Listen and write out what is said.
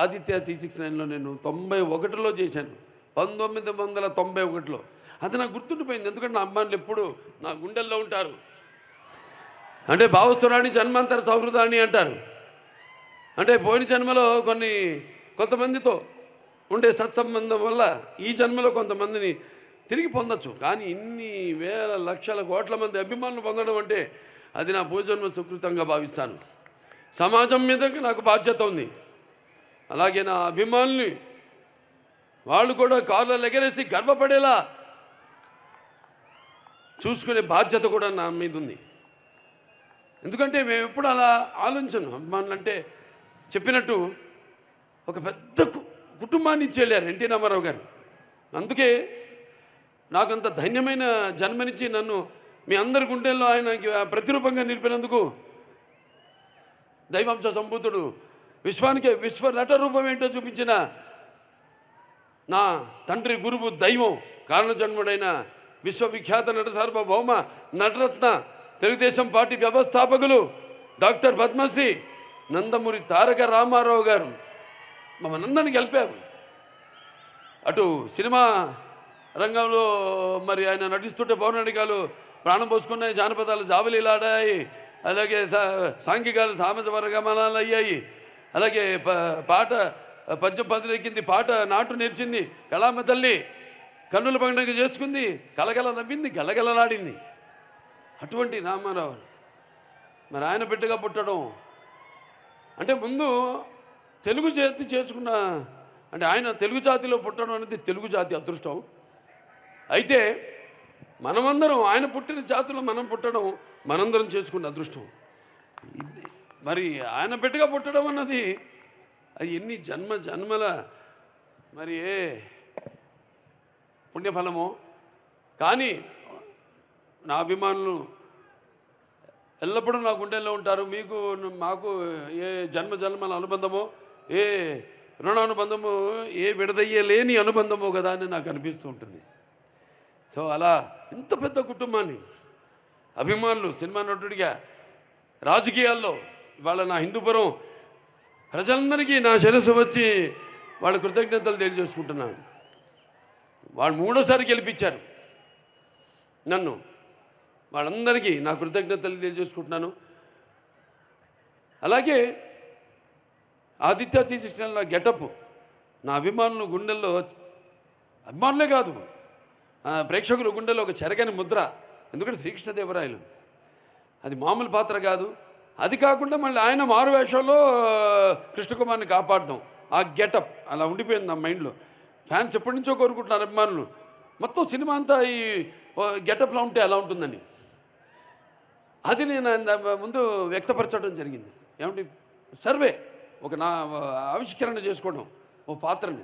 ఆదిత్య 369లో నేను 91లో చేశాను. 1991లో. అది నాకు గుర్తుండిపోయింది. ఎందుకంటే నా అమ్మాయిలు ఎప్పుడు నా గుండెల్లో ఉంటారు. అంటే భావస్తురాణి జన్మాంతర సౌహృదాన్ని అంటారు. అంటే పోయిన జన్మలో కొంతమందితో ఉండే సత్సంబంధం వల్ల ఈ జన్మలో కొంతమందిని తిరిగి పొందొచ్చు. కానీ ఇన్ని వేల లక్షల కోట్ల మంది అభిమానులు పొందడం అంటే అది నా పూర్వజన్మ సుకృతంగా భావిస్తాను. సమాజం మీద నాకు బాధ్యత ఉంది. అలాగే నా అభిమానుల్ని వాళ్ళు కూడా కాళ్ళలో ఎగరేసి గర్వపడేలా చూసుకునే బాధ్యత కూడా నా మీద ఉంది. ఎందుకంటే మేము ఎప్పుడు అలా ఆలోచించను. అభిమానులు అంటే చెప్పినట్టు ఒక పెద్ద కుటుంబాన్ని ఇచ్చి వెళ్ళారు ఎన్టీ రామారావు గారు. అందుకే నాకంత ధన్యమైన జన్మనిచ్చి నన్ను మీ అందరి గుండెల్లో ఆయనకి ప్రతిరూపంగా నిలిపినందుకు దైవాంశ సంభూతుడు విశ్వానికి విశ్వ నట రూపం ఏంటో చూపించిన నా తండ్రి గురువు దైవం కారణజన్ముడైన విశ్వవిఖ్యాత నట సార్వభౌమ నటరత్న తెలుగుదేశం పార్టీ వ్యవస్థాపకులు డాక్టర్ పద్మశ్రీ నందమూరి తారక రామారావు గారు మమ్మల్ని గెలిపారు. అటు సినిమా రంగంలో మరి ఆయన నటిస్తుంటే పౌరాణికాలు ప్రాణం పోసుకున్నాయి, జానపదాలు జావలీలాడాయి, అలాగే సాంఘికాలు సామాజిక వర్గమనాలు అయ్యాయి, అలాగే పాట పద్యం పదిలెక్కింది, పాట నాటు నేర్చింది, కళామ తల్లి కన్నుల పండుగ చేసుకుంది, కలగల నవ్వింది, గలగలలాడింది. అటువంటి రామారావు మరి ఆయన బిడ్డగా పుట్టడం అంటే ముందు తెలుగు జాతి చేసుకున్న అంటే ఆయన తెలుగు జాతిలో పుట్టడం అనేది తెలుగు జాతి అదృష్టం. అయితే మనమందరం ఆయన పుట్టిన జాతిలో మనం పుట్టడం మనందరం చేసుకున్న అదృష్టం. మరి ఆయన బిడ్డగా పుట్టడం అన్నది అది ఎన్ని జన్మల మరి ఏ పుణ్యఫలమో. కానీ నా అభిమానులు ఎల్లప్పుడూ నా గుండెల్లో ఉంటారు. మాకు ఏ జన్మల అనుబంధమో, ఏ రుణానుబంధమో, ఏ విడదయ్యలేని అనుబంధమో కదా అని నాకు అనిపిస్తూ ఉంటుంది. సో అలా ఇంత పెద్ద కుటుంబాన్ని అభిమానులు సినిమా నటుడిగా రాజకీయాల్లో ఇవాళ నా హిందూపురం ప్రజలందరికీ నా శిరస్సు వచ్చి వాళ్ళ కృతజ్ఞతలు తెలియజేసుకుంటున్నాను. వాళ్ళు 3వ గెలిపించారు నన్ను. వాళ్ళందరికీ నా కృతజ్ఞతలు తెలియజేసుకుంటున్నాను. అలాగే ఆదిత్య 369 గెటప్ నా అభిమానులు గుండెల్లో, అభిమానులే కాదు ప్రేక్షకుల గుండెల్లో ఒక చెరగని ముద్ర. ఎందుకంటే శ్రీకృష్ణదేవరాయలు అది మామూలు పాత్ర కాదు. అది కాకుండా మళ్ళీ ఆయన మారు వేషంలో కృష్ణకుమార్ని కాపాడడం, ఆ గెటప్ అలా ఉండిపోయింది నా మైండ్లో. ఫ్యాన్స్ ఎప్పటి నుంచో కోరుకుంటున్నారు అభిమానులు మొత్తం సినిమా అంతా ఈ గెటప్లో ఉంటే ఎలా ఉంటుందని. అది నేను ముందు వ్యక్తపరచడం జరిగింది. ఏమంటే సర్వే నా ఆవిష్కరణ చేసుకోవడం ఓ పాత్రని.